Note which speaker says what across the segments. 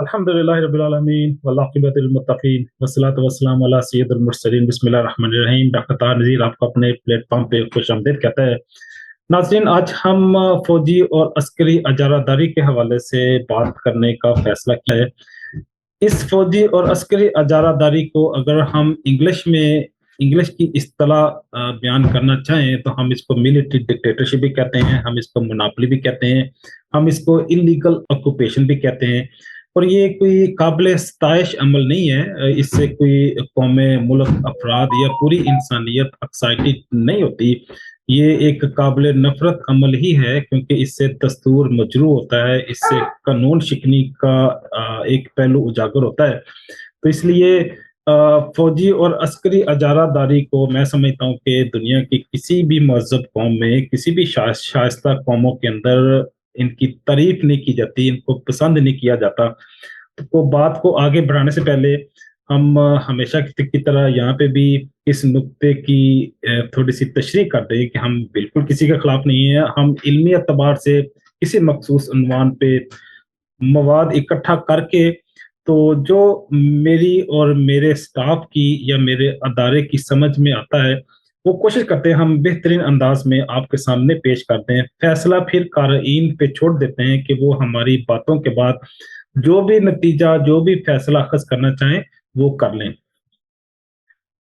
Speaker 1: अल्हम्दुलिल्लाहि रब्बिल आलमीन वल-आक़िबतु लिल-मुत्तक़ीन वस्सलातु वस्सलामु अला सय्यिदिल मुरसलीन बिस्मिल्लाहिर्रहमानिर्रहीम। डॉक्टर ताहा नज़ीर आपको अपने प्लेटफ़ॉर्म पे खुशामदीद कहता है। नाज़रीन, आज हम फ़ौजी और अस्करी अजारादारी के हवाले से बात करने का फ़ैसला किया है। इस फ़ौजी और अस्करी अजारादारी को अगर हम इंग्लिश की इस्तिलाह बयान करना चाहें तो हम इसको मिलिट्री डिक्टेटरशिप भी कहते हैं, हम इसको मोनोपोली भी कहते हैं, हम इसको इल्लीगल ऑक्यूपेशन भी कहते हैं। और ये कोई काबिल सताइश अमल नहीं है। इससे कोई कौमें, मुल्क, अफराद या पूरी इंसानियत एक्साइटेड नहीं होती। ये एक काबिल नफ़रत अमल ही है, क्योंकि इससे दस्तूर मजरूह होता है, इससे कानून शिकनी का एक पहलू उजागर होता है। तो इसलिए फौजी और अस्करी अजारादारी को मैं समझता हूँ कि दुनिया की किसी भी महज़ब कौम में, किसी भी शाइस्ता कौमों के अंदर इनकी तारीफ नहीं की जाती, इनको पसंद नहीं किया जाता। तो बात को आगे बढ़ाने से पहले हम हमेशा की तरह यहाँ पे भी इस नुक्ते की थोड़ी-सी तशरीह कर दें कि हम बिल्कुल किसी के खिलाफ नहीं है। हम इल्मी एतबार से किसी मखसूस उन्वान पे मवाद इकट्ठा करके, तो जो मेरी और मेरे स्टाफ की या मेरे अदारे की समझ में आता है, वो कोशिश करते हैं हम बेहतरीन अंदाज में आपके सामने पेश करते हैं। फैसला फिर क़ारीन पे छोड़ देते हैं कि वो हमारी बातों के बाद जो भी नतीजा, जो भी फैसला अख़ज़ करना चाहें, वो कर लें।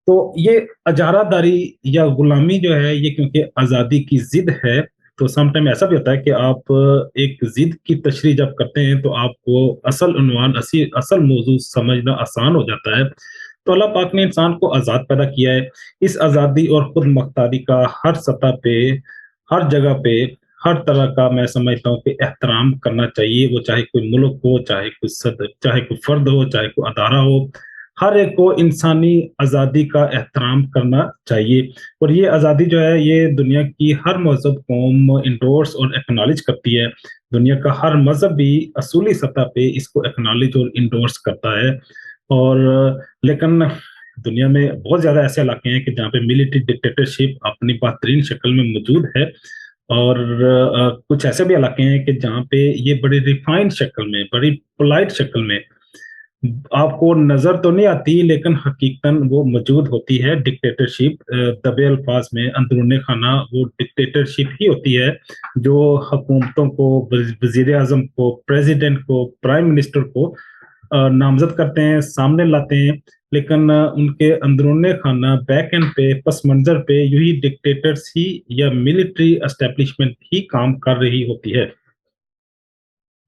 Speaker 1: तो ये अजारादारी या गुलामी जो है, ये क्योंकि आज़ादी की ज़िद है, तो सम टाइम ऐसा भी होता है कि आप एक ज़िद की तशरीह जब करते हैं, तो आपको असल उन्वान, असल मौज़ू समझना आसान हो जाता है। तो अल्लाह पाक ने इंसान को आज़ाद पैदा किया है। इस आज़ादी और खुद मुख्तारी का हर सतह पे, हर जगह पे, हर तरह का मैं समझता हूँ कि एहतराम करना चाहिए। वो चाहे कोई मुल्क हो, चाहे कोई फ़र्द हो, चाहे कोई अदारा हो, हर एक को इंसानी आज़ादी का एहतराम करना चाहिए। और ये आज़ादी जो है, ये दुनिया की हर मज़हब कौम इंडोर्स और एक्नॉलेज करती है। दुनिया का हर मज़हब भी असूली सतह पे इसको एक्नॉलेज और इंडोर्स करता है। और लेकिन दुनिया में बहुत ज़्यादा ऐसे इलाके हैं कि जहाँ पे मिलिट्री डिक्टेटरशिप अपनी बेहतरीन शक्ल में मौजूद है, और कुछ ऐसे भी इलाके हैं कि जहाँ पे ये बड़ी रिफाइंड शक्ल में, बड़ी पोलाइट शक्ल में आपको नज़र तो नहीं आती, लेकिन हकीकतन वो मौजूद होती है। डिक्टेटरशिप दबे अल्फाज में अंदरूनी खाना वो डिक्टेटरशिप ही होती है, जो हुकूमतों को, वज़ीर-ए-आज़म को, प्रेसिडेंट को, प्राइम मिनिस्टर को नामज़द करते हैं, सामने लाते हैं, लेकिन उनके अंदरूनी खाना, बैक एंड पे, पस मंज़र पे यूँ ही डिक्टेटर्स ही या मिलिट्री एस्टेब्लिशमेंट ही काम कर रही होती है।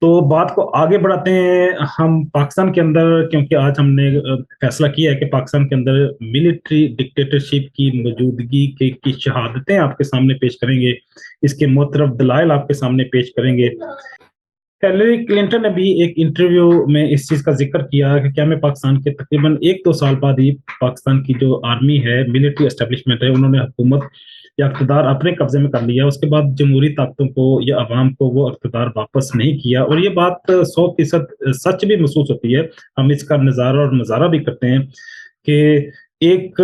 Speaker 1: तो बात को आगे बढ़ाते हैं हम पाकिस्तान के अंदर, क्योंकि आज हमने फैसला किया है कि पाकिस्तान के अंदर मिलिट्री डिक्टेटरशिप की मौजूदगी की शहादतें आपके सामने पेश करेंगे, इसके मुतरफ दलाइल आपके सामने पेश करेंगे। हिलेरी क्लिंटन ने भी एक इंटरव्यू में इस चीज़ का ज़िक्र किया कि क्या मैं पाकिस्तान के तकरीबन 1-2 साल बाद ही पाकिस्तान की जो आर्मी है, मिलिट्री एस्टेब्लिशमेंट है, उन्होंने हुकूमत या इक़्तिदार अपने कब्ज़े में कर लिया। उसके बाद जमहूरी ताकतों को या अवाम को वो इक़्तिदार वापस नहीं किया, और ये बात 100% सच भी महसूस होती है। हम इसका नज़ारा और मज़ारा भी करते हैं कि एक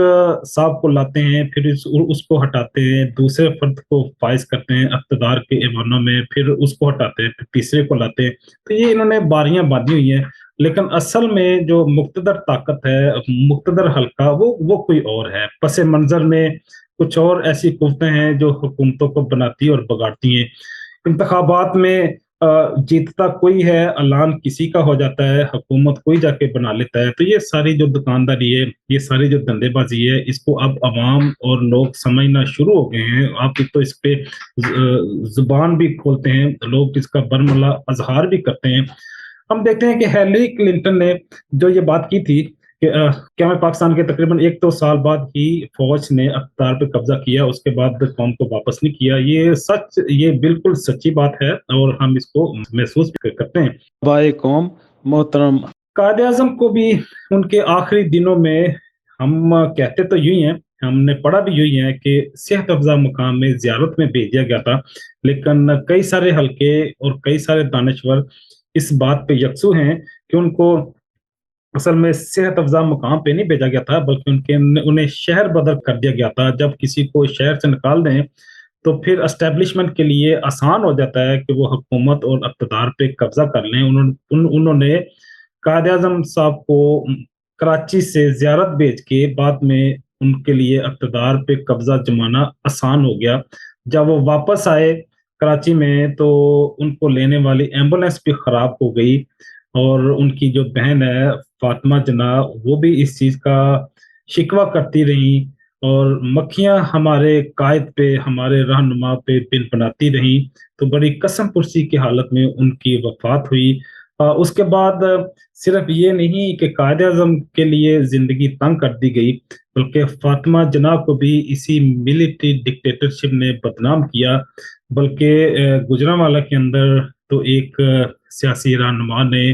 Speaker 1: साहब को लाते हैं, फिर उसको हटाते हैं, दूसरे फ़र्द को फ़ाइज़ करते हैं इक़्तिदार के ऐवानों में, फिर उसको हटाते हैं, फिर तीसरे को लाते हैं। तो ये इन्होंने बारियाँ बाँधी हुई हैं, लेकिन असल में जो मुक़्तदर ताकत है, मुक़्तदर हल्का, वो कोई और है। पस मंज़र में कुछ और ऐसी कुव्वतें हैं जो हुकूमतों को बनाती और बिगाड़ती हैं। इंतखाबात में जीतता कोई है, ऐलान किसी का हो जाता है, हुकूमत कोई जाके बना लेता है। तो ये सारी जो दुकानदारी है, ये सारी जो धंधेबाज़ी है, इसको अब अवाम और लोग समझना शुरू हो गए हैं। आप तो इस पे ज़ुबान भी खोलते हैं, लोग इसका बरमला अज़हार भी करते हैं। हम देखते हैं कि हिलेरी क्लिंटन ने जो ये बात की थी कि क्या मैं पाकिस्तान के तकरीबन 1-2 साल बाद ही फ़ौज ने इक़्तिदार पे कब्ज़ा किया, उसके बाद कौम को वापस नहीं किया। ये बिल्कुल सच्ची बात है, और हम इसको महसूस भी करते हैं।
Speaker 2: बाए कौम मोहतरम
Speaker 1: कायद-ए-आज़म को भी उनके आखिरी दिनों में हम कहते तो यूँ ही हैं, हमने पढ़ा भी यूँ ही है कि सेहत अफ़ज़ा मकाम में ज़ियारत में भेज दिया गया था, लेकिन कई सारे हल्के और कई सारे दानश्वर इस बात पे यकसू हैं कि उनको असल में सेहत अफ़ज़ा मकाम पे नहीं भेजा गया था, बल्कि उन्हें शहर बदर कर दिया गया था। जब किसी को शहर से निकाल दें, तो फिर एस्टेब्लिशमेंट के लिए आसान हो जाता है कि वो हुकूमत और इक़्तिदार पे कब्ज़ा कर लें। उन्होंने कायद आज़म साहब को कराची से ज़ियारत भेज के बाद में उनके लिए इक़्तिदार पे कब्ज़ा जमाना आसान हो गया। जब वो वापस आए कराची में तो उनको लेने वाली एम्बुलेंस भी ख़राब हो गई और उनकी जो बहन है फ़ातिमा जना वो भी इस चीज़ का शिकवा करती रहीं और मक्खियाँ हमारे कायद पे, हमारे रहनुमा पे बिन बनाती रहीं, तो बड़ी कसम-पुरसी की हालत में उनकी वफ़ात हुई। उसके बाद सिर्फ़ ये नहीं कि कायद-ए-आज़म के लिए ज़िंदगी तंग कर दी गई, बल्कि फ़ातिमा जना को भी इसी मिलिट्री डिक्टेटरशिप ने बदनाम किया, बल्कि गुजरांवाला के अंदर तो एक सियासी रहनुमा ने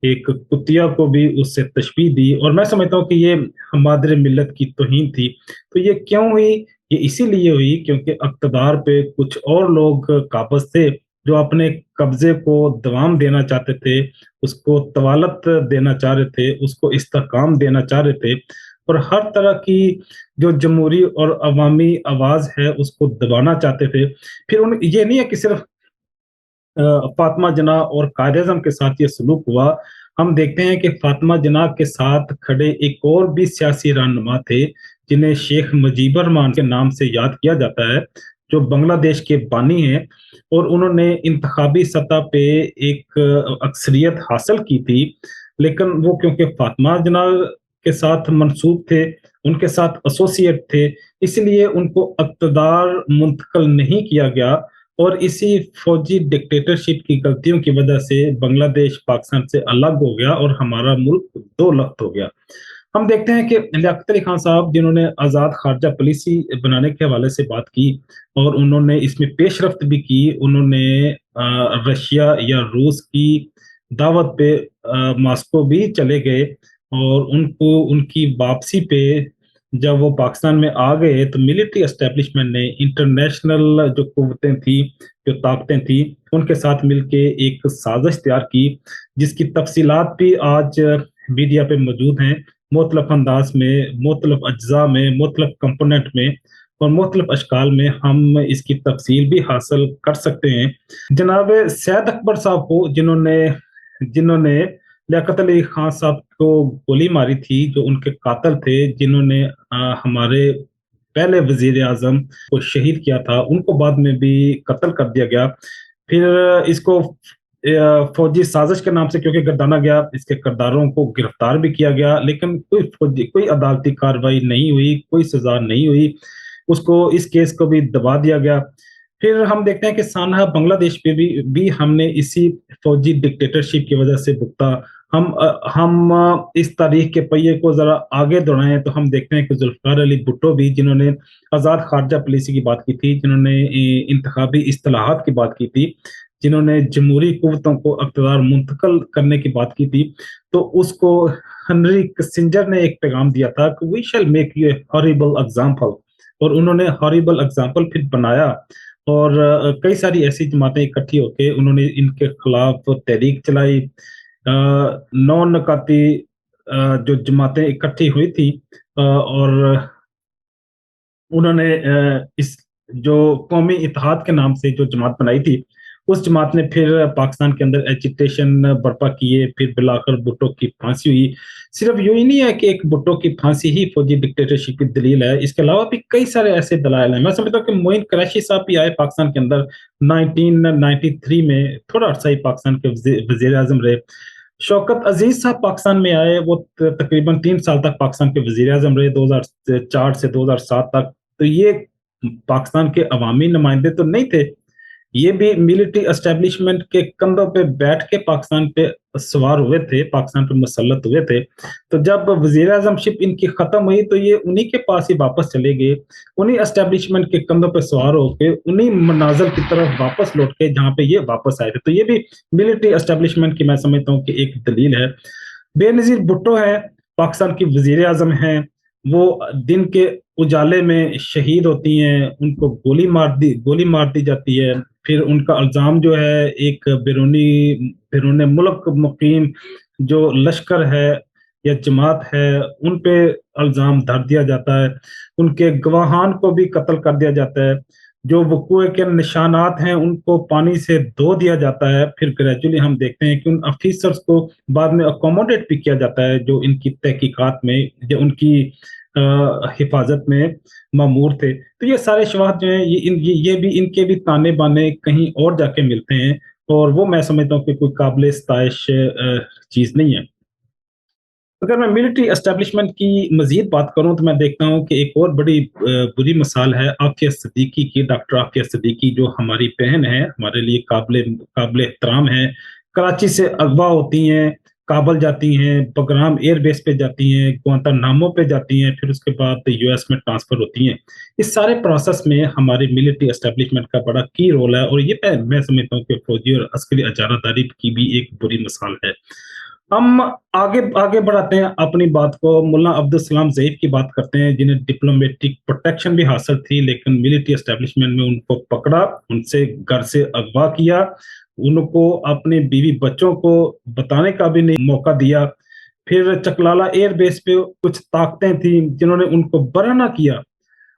Speaker 1: एक कुतिया को भी उससे तशबीह दी और मैं समझता हूँ कि ये मादर मिल्लत की तौहीन थी। तो ये क्यों हुई? ये इसीलिए हुई क्योंकि इक़्तिदार पे कुछ और लोग काबिज़ थे, जो अपने कब्ज़े को दवाम देना चाहते थे, उसको तवालत देना चाह रहे थे, उसको इस्तेहकाम देना चाह रहे थे और हर तरह की जो जमहूरी और अवामी आवाज़ है, उसको दबाना चाहते थे। फिर उन ये नहीं है कि सिर्फ़ फातिमा जना और कायद-ए-आज़म के साथ ये सलूक हुआ। हम देखते हैं कि फातिमा जना के साथ खड़े एक और भी सियासी रहनुमा थे, जिन्हें शेख मुजीबर रहमान के नाम से याद किया जाता है, जो बांग्लादेश के बानी हैं और उन्होंने इंतखाबी सतह पे एक अक्सरियत हासिल की थी। लेकिन वो क्योंकि फातिमा जना के साथ मंसूब थे, उनके साथ एसोसिएट थे, इसलिए उनको इक़्तिदार मुंतक़िल नहीं किया गया और इसी फौजी डिक्टेटरशिप की गलतियों की वजह से बांग्लादेश पाकिस्तान से अलग हो गया और हमारा मुल्क दो लख्त हो गया। हम देखते हैं कि लियाकत अली खान साहब जिन्होंने आज़ाद खारजा पॉलिसी बनाने के हवाले से बात की और उन्होंने इसमें पेशरफ्त भी की, उन्होंने रशिया या रूस की दावत पे मॉस्को भी चले गए और उनको उनकी वापसी पे जब वो पाकिस्तान में आ गए तो मिलिट्री एस्टेब्लिशमेंट ने इंटरनेशनल जो कुव्वतें थी, जो ताकतें थी, उनके साथ मिलके एक साजिश तैयार की, जिसकी तफसीलात भी आज मीडिया पे मौजूद हैं, मुख्तलिफ अंदाज में, मुख्तलिफ अज्जा में, मुख्तलिफ कंपोनेंट में और मुख्तलिफ अशकाल में हम इसकी तफसील भी हासिल कर सकते हैं। जनाब सैयद अकबर साहब को जिन्होंने जिन्होंने लियाकत अली खान साहब को गोली मारी थी, जो उनके कातिल थे, जिन्होंने हमारे पहले वज़ीर-ए-आज़म को शहीद किया था, उनको बाद में भी कत्ल कर दिया गया। फिर इसको फौजी साजिश के नाम से क्योंकि गर्दाना गया, इसके किरदारों को गिरफ्तार भी किया गया, लेकिन कोई अदालती कार्रवाई नहीं हुई, कोई सज़ा नहीं हुई। उसको इस केस को भी दबा दिया गया। फिर हम देखते हैं कि सानहा बांग्लादेश पे भी हमने इसी फौजी डिक्टेटरशिप की वजह से भुगता। हम इस तारीख के पहिए को ज़रा आगे दौड़ाएँ तो हम देखते हैं कि ज़ुल्फ़िकार अली भुट्टो भी जिन्होंने आज़ाद खारजा पॉलिसी की बात की थी, जिन्होंने इंतखाबी इस्तिलाहात की बात की थी, जिन्होंने जमहूरी कुव्वतों को इक़्तिदार मुंतक़िल करने की बात की थी, तो उसको हेनरी किसिंजर ने एक पैगाम दिया था कि we shall make you a horrible example और उन्होंने हॉरिबल एग्ज़ाम्पल फिर बनाया और कई सारी ऐसी जमातें इकट्ठी होके उन्होंने इनके खिलाफ तहरीक चलाई। नौ-नकाती जो जमातें इकट्ठी हुई थी और उन्होंने इस जो कौमी इत्तेहाद के नाम से जो जमात बनाई थी, उस जमात ने फिर पाकिस्तान के अंदर एजिटेशन बर्पा किए, फिर बिलाकर भुट्टो की फांसी हुई। सिर्फ यूँ ही नहीं है कि एक भुट्टो की फांसी ही फौजी डिक्टेटरशिप की दलील है, इसके अलावा भी कई सारे ऐसे दलाइल हैं। मैं समझता हूँ कि मोइन कुरैशी साहब भी आए पाकिस्तान के अंदर 1993 में, थोड़ा अरसा ही पाकिस्तान के वज़ीर-ए-आज़म रहे। शौकत अज़ीज़ साहब पाकिस्तान में आए, वो तकरीबन 3 साल तक पाकिस्तान के वज़ीर-ए-आज़म रहे, 2004 से 2007 तक। तो ये पाकिस्तान के अवामी नुमाइंदे तो नहीं थे, ये भी मिलिट्री एस्टेब्लिशमेंट के कंधों पे बैठ के पाकिस्तान पे सवार हुए थे, पाकिस्तान पे मुसल्लत हुए थे। तो जब वज़ीर-ए-आज़मशिप इनकी खत्म हुई तो ये उन्हीं के पास ही वापस चले गए, उन्हीं एस्टेब्लिशमेंट के कंधों पे सवार होके, उन्हीं मनाज़िल की तरफ वापस लौट के जहाँ पे ये वापस आए थे। तो ये भी मिलिट्री एस्टेब्लिशमेंट की मैं समझता हूँ कि एक दलील है। बेनज़ीर भुट्टो हैं, पाकिस्तान की वज़ीर-ए-आज़म हैं, वो दिन के उजाले में शहीद होती हैं, उनको गोली मार दी जाती है। फिर उनका इल्ज़ाम जो है एक बैरून मुल्क मुक़ीम जो लश्कर है या जमात है, उन पे इल्ज़ाम धर दिया जाता है। उनके गवाहान को भी कत्ल कर दिया जाता है। जो वक़ूए के निशानात हैं उनको पानी से धो दिया जाता है, फिर ग्रेजुअली हम देखते हैं कि उन ऑफिसर्स को बाद में अकोमोडेट भी किया जाता है जो इनकी तहकीकात में या उनकी हिफाजत में मामूर थे। तो ये सारे शवाहद जो हैं ये भी इनके भी ताने-बाने कहीं और जाके मिलते हैं और वो मैं समझता हूँ कि कोई काबिल इस्ताइश चीज़ नहीं है। अगर मैं मिलिट्री एस्टेब्लिशमेंट की मज़ीद बात करूँ तो मैं देखता हूँ कि एक और बड़ी बुरी मिसाल है आफ़िया सिद्दीकी की, डॉक्टर आफ़िया सिद्दीकी जो हमारी बहन है, हमारे लिए काबिल एहतराम है। कराची से अगवा होती हैं, काबुल जाती हैं, बगराम एयर बेस पे जाती हैं, गुआंतानामो पे जाती हैं, फिर उसके बाद यूएस में ट्रांसफ़र होती हैं। इस सारे प्रोसेस में हमारी मिलिट्री एस्टेब्लिशमेंट का बड़ा की रोल है और ये मैं समझता हूँ कि फ़ौजी और अस्करी इजारादारी की भी एक बुरी मिसाल है। हम आगे आगे बढ़ाते हैं अपनी बात को, मुल्ला अब्दुल सलाम ज़ैफ की बात करते हैं जिन्हें डिप्लोमेटिक प्रोटेक्शन भी हासिल थी लेकिन मिलिट्री एस्टेब्लिशमेंट में उनको पकड़ा, उनसे घर से अगवा किया, उनको अपने बीवी बच्चों को बताने का भी नहीं मौका दिया। फिर चकलाला एयर बेस पे कुछ ताकतें थी जिन्होंने उनको बराना किया,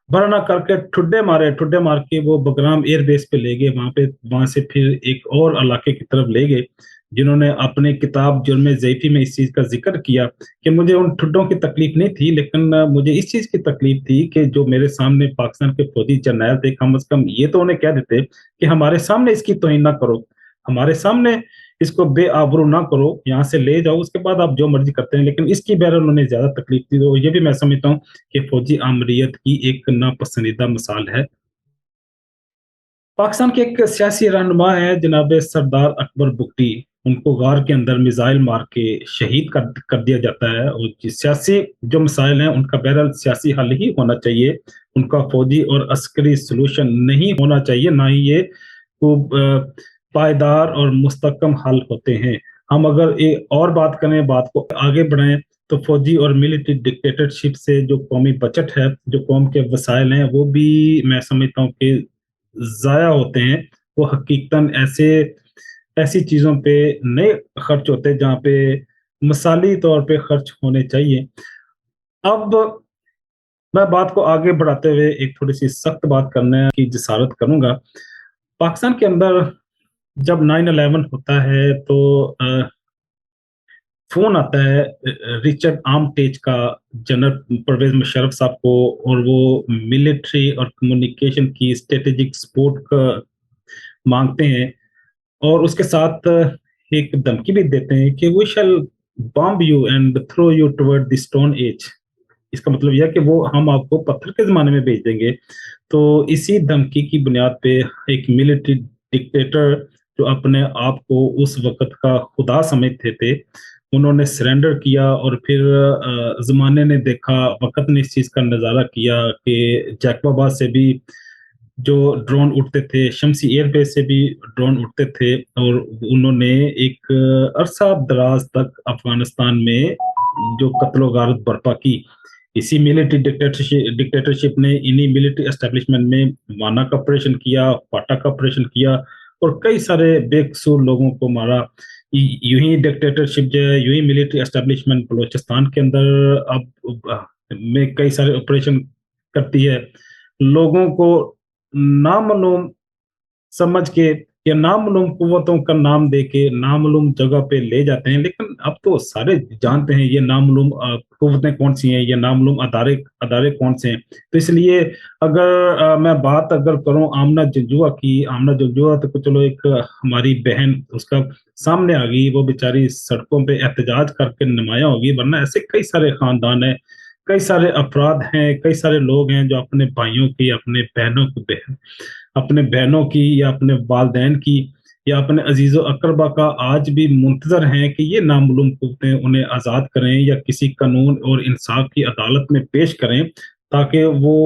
Speaker 1: बराना करके ठुड्डे मार के वो बगराम एयर बेस पे ले गए, वहाँ से फिर एक और इलाके की तरफ ले गए, जिन्होंने अपनी किताब जुर्म ज़ैफ़ी में इस चीज़ का ज़िक्र किया कि मुझे उन ठुड्डों की तकलीफ नहीं थी, लेकिन मुझे इस चीज़ की तकलीफ थी कि जो मेरे सामने पाकिस्तान के फौजी जर्नैल थे, कम से कम ये तो उन्हें कह देते कि हमारे सामने इसकी तौहीन ना करो, हमारे सामने इसको बेआबरू ना करो, यहाँ से ले जाओ, उसके बाद आप जो मर्ज़ी करते हैं। लेकिन इसकी बहरहाल उन्हें ज़्यादा तकलीफ थी, तो ये भी मैं समझता हूँ कि फौजी आमरीत की एक नापसंदीदा मिसाल है। पाकिस्तान के एक सियासी रहनुमा हैं जनाब सरदार अकबर बुगटी, उनको गार के अंदर मिसाइल मार के शहीद कर दिया जाता है और सियासी जो मसाइल हैं उनका बहरहाल सियासी हल ही होना चाहिए, उनका फौजी और अस्करी सलूशन नहीं होना चाहिए, ना ही ये खूब पायदार और मुस्तकम हल होते हैं। हम अगर और बात करें, बात को आगे बढ़ाएं तो फौजी और मिलिट्री डिक्टेटरशिप से जो कौमी बजट है, जो कौम के वसाइल हैं, वो भी मैं समझता हूँ कि ज़ाया होते हैं। वो हकीकतन ऐसी चीज़ों पे नहीं खर्च होते जहाँ पे मिसाली तौर पे खर्च होने चाहिए। अब मैं बात को आगे बढ़ाते हुए एक थोड़ी-सी सख्त बात करने की जिसारत करूँगा। पाकिस्तान के अंदर जब 9/11 होता है तो फ़ोन आता है रिचर्ड आर्मटेज का जनरल परवेज़ मुशर्रफ साहब को और वो मिलिट्री और कम्युनिकेशन की स्ट्रैटेजिक सपोर्ट का माँगते हैं और उसके साथ एक धमकी भी देते हैं कि we shall bomb you and throw you toward the stone age. इसका मतलब यह है कि वो हम आपको पत्थर के ज़माने में भेज देंगे। तो इसी धमकी की बुनियाद पे एक मिलिट्री डिक्टेटर जो अपने आप को उस वक़्त का खुदा समझते थे, उन्होंने सरेंडर किया और फिर ज़माने ने देखा, वक़्त ने इस चीज़ का नज़ारा किया कि जैकबाबाद से भी जो ड्रोन उड़ते थे, शम्सी एयर बेस से भी ड्रोन उड़ते थे और उन्होंने एक अरसा दराज तक अफ़गानिस्तान में जो कत्लो-गारत बर्पा की। इसी मिलिट्री डिक्टेटरशिप ने इन्हीं मिलिट्री एस्टेब्लिशमेंट में वाना का ऑपरेशन किया, फाटा का ऑपरेशन किया और कई सारे बेकसूर लोगों को मारा। यूं ही डिक्टेटरशिप जो है, यूं ही मिलिट्री एस्टेब्लिशमेंट बलूचिस्तान के अंदर अब में कई सारे ऑपरेशन करती है। लोगों को नामालूम समझ के या नामालूम कुव्वतों का नाम दे के नामालूम जगह पे ले जाते हैं, लेकिन अब तो सारे जानते हैं ये नामालूम कुव्वतें कौन-सी हैं, ये नामालूम अदारे अदारे कौन-से हैं। तो इसलिए अगर मैं बात अगर करूँ आमना जंजुआ तो चलो एक हमारी बहन उसका सामने आ गई, वो बेचारी सड़कों पे एहतजाज करके नुमायाँ हो गई, वरना ऐसे कई सारे खानदान हैं, कई सारे अफराद हैं, कई सारे लोग हैं जो अपने भाइयों की, अपने बहनों की या अपने वालदैन की या अपने अजीज़ो अक़रबा का आज भी मुंतज़र हैं कि ये नामालूम कुव्वतें उन्हें आज़ाद करें या किसी कानून और इंसाफ की अदालत में पेश करें, ताकि वो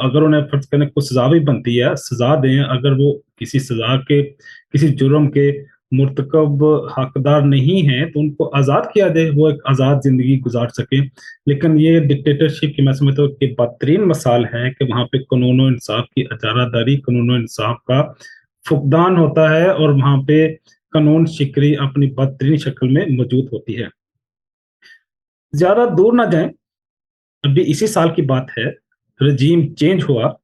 Speaker 1: अगर उन्हें फ़र्ज़ करें कुछ सज़ा भी बनती है, सज़ा दें। अगर वो किसी जुर्म के मुर्तकब हकदार नहीं हैं, तो उनको आज़ाद किया जाए, वो एक आज़ाद ज़िंदगी गुज़ार सकें। लेकिन ये डिक्टेटरशिप की मैं समझता हूँ कि बदतरीन मिसाल है कि वहाँ पे कानून और इंसाफ की इजारादारी, कानून और इंसाफ का फुकदान होता है और वहाँ पे कानून शिकरी अपनी बदतरीन शक्ल में मौजूद होती है। ज़्यादा दूर ना जाएँ, अभी इसी साल की बात है, रजीम चेंज हुआ,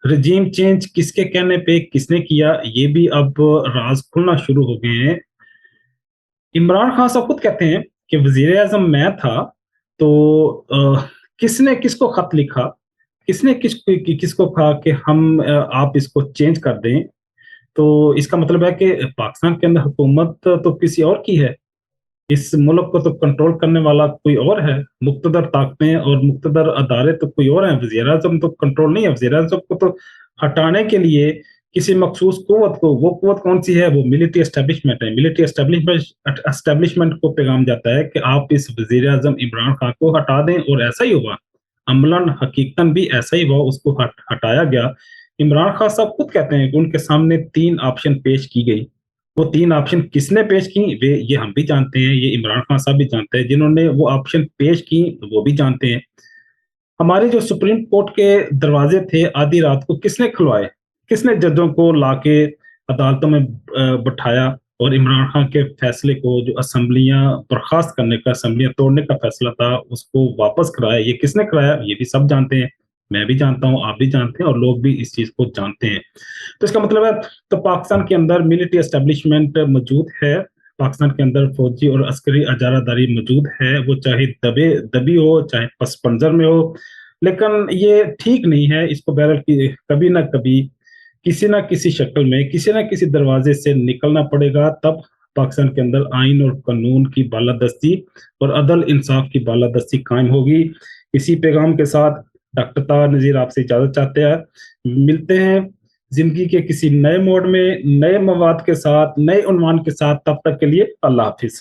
Speaker 1: رجیم چینج کس کے کہنے پہ کس نے کیا، یہ بھی اب راز کھلنا شروع ہو گئے ہیں۔ عمران خان صاحب خود کہتے ہیں کہ وزیر اعظم میں تھا تو کس نے کس کو خط لکھا، کس نے کس کو کہا کہ ہم آپ اس کو چینج کر دیں، تو اس کا مطلب ہے کہ پاکستان کے اندر حکومت تو کسی اور کی ہے، اس ملک کو تو کنٹرول کرنے والا کوئی اور ہے، مقتدر طاقتیں اور مقتدر ادارے تو کوئی اور ہیں، وزیر اعظم تو کنٹرول نہیں ہے، وزیر اعظم کو تو ہٹانے کے لیے کسی مخصوص قوت کو، وہ قوت کون سی ہے، وہ ملٹری اسٹیبلشمنٹ ہے، ملٹری اسٹیبلشمنٹ کو پیغام جاتا ہے کہ آپ اس وزیر اعظم عمران خان کو ہٹا دیں، اور ایسا ہی ہوا، عملاً حقیقتاً بھی ایسا ہی ہوا، اس کو ہٹایا گیا۔ عمران خان صاحب خود کہتے ہیں کہ ان کے سامنے 3 آپشن پیش کی گئی، وہ 3 آپشن کس نے پیش کی یہ ہم بھی جانتے ہیں، یہ عمران خان صاحب بھی جانتے ہیں، جنہوں نے وہ آپشن پیش کی وہ بھی جانتے ہیں۔ ہمارے جو سپریم کورٹ کے دروازے تھے آدھی رات کو کس نے کھلوائے، کس نے ججوں کو لا کے عدالتوں میں بٹھایا اور عمران خان کے فیصلے کو، جو اسمبلیاں برخاست کرنے کا، اسمبلیاں توڑنے کا فیصلہ تھا، اس کو واپس کرایا، یہ کس نے کرایا یہ بھی سب جانتے ہیں، میں بھی جانتا ہوں، آپ بھی جانتے ہیں، اور لوگ بھی اس چیز کو جانتے ہیں۔ تو اس کا مطلب ہے تو پاکستان کے اندر ملٹری اسٹیبلشمنٹ موجود ہے، پاکستان کے اندر فوجی اور عسکری اجارہ داری موجود ہے، وہ چاہے دبی ہو، چاہے پس منظر میں ہو، لیکن یہ ٹھیک نہیں ہے، اس کو بہرحال کبھی نہ کبھی کسی نہ کسی شکل میں کسی نہ کسی دروازے سے نکلنا پڑے گا، تب پاکستان کے اندر آئین اور قانون کی بالادستی اور عدل انصاف کی بالادستی قائم ہوگی۔ اسی پیغام کے ساتھ ڈاکٹر طاہر نذیر آپ سے اجازت چاہتے ہیں، ملتے ہیں زندگی کے کسی نئے موڑ میں، نئے مواد کے ساتھ، نئے عنوان کے ساتھ، تب تک کے لیے اللہ حافظ۔